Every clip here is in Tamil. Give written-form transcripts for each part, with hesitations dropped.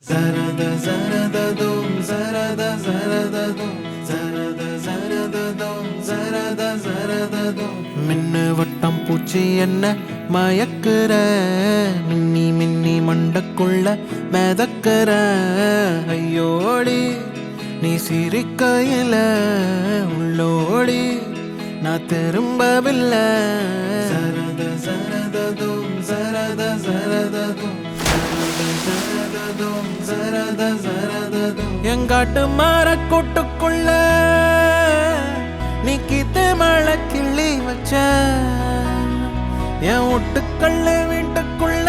Zarada zarada dum zarada zarada dum zarada zarada dum zarada zarada dum மின்னு வட்டம் பூச்சி என்ன மயக்குற மின்னி மின்னி மண்டக்குள்ள மிதக்குற ஐயோடி நீ சிரிக்கையில உள்ளோடி நான் திரும்பவில்லை சரத சரத தூம் சரத சரத தூம் எங்காட்டு மாற கூட்டுக்குள்ள நீ கீத்து மழை கிள்ளி வச்ச என் வீட்டுக்கள்ள வீட்டுக்குள்ள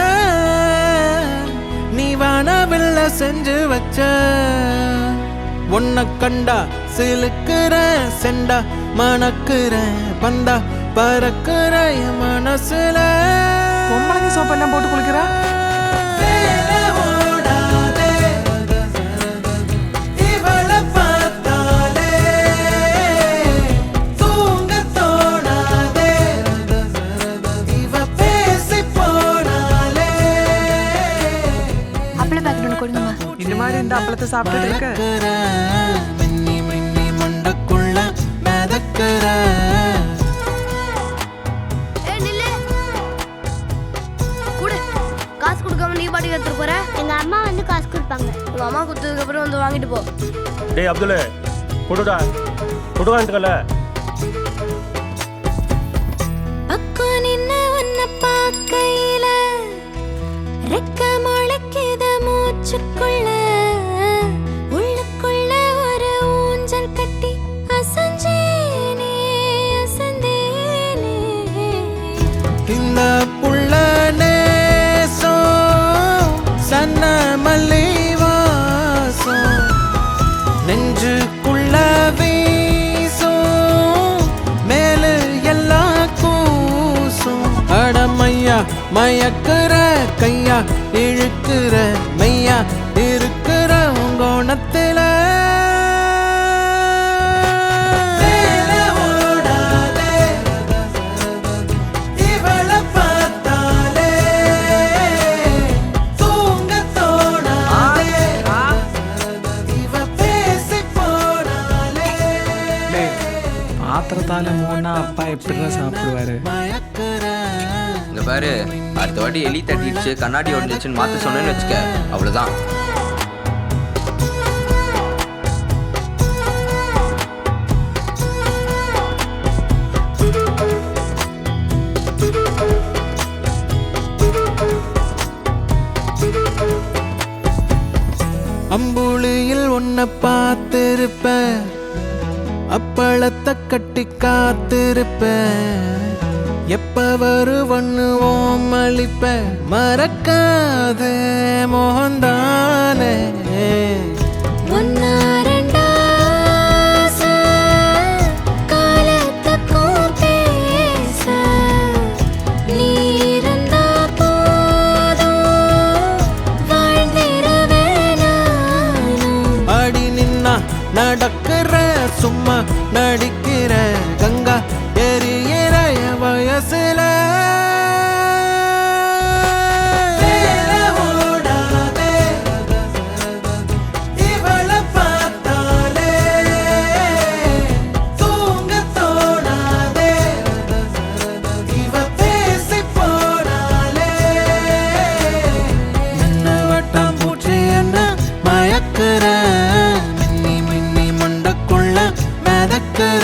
நீ வானவில்ல செஞ்சு வச்ச உன்னை கண்டா சிலுக்குற செண்டா மணக்குற பந்தா பறக்குற என் மனசுல பொம்பளைங்க சோப்பெல்லாம் போட்டு குளிக்கிறா. இந்த மாதிரி இந்த அப்பளத்தை சாப்பிட்டு இருக்க மின்னி மின்னி மண்டக்குள்ள மிதக்குற காசு கொடுக்காம நீ பாட்டுக்கு எடுத்துட்டு போற. எங்க அம்மா வந்து காசு கொடுப்பாங்க. உங்க அம்மா கொடுத்ததுக்கு அப்புறம் வந்து வாங்கிட்டு போ. டேய் அப்துல் கொடுடா கொடுவான்ட்டுக்கல. அக்கா நின்னு உன்னை பார்க்கையில ரெக்க முளைக்குத மூச்சுக்குள்ள உள்ளுக்குள்ள ஒரு ஊஞ்சல் கட்டி அசஞ்சேனே அசந்தேனே இந்த புள்ள நேசம் சன்ன மல்லி வாசம் நெஞ்சுக்குள்ள வீசும் மேலு எல்லா கூசும் அடமையா மயக்குற கையா இழுக்கிற மையா இருக்கிற உங்கோணத்துல பாத்திரத்தால மூணா அப்பா எப்படிதான் சாப்பிடுவாரு. இந்த பாரு, அடுத்த வாட்டி எலி தட்டிடுச்சு கண்ணாடி உடஞ்சிச்சுன்னு மாற்ற சொன்னேன்னு வச்சுக்க, அவ்வளோதான். அம்புலியில் உன்னை பார்த்திருப்ப அப்பளத்தை கட்டி காத்திருப்ப எப்ப வருவன்னு ஓமளிப்ப மறக்காத மோகந்தானே அடி நின்னா நடக்கிற சும்மா நடிக்கிற கங்கா எரியிற வயசுல மயக்குற மின்னி மின்னி மண்டக்குள்ள மிதக்குற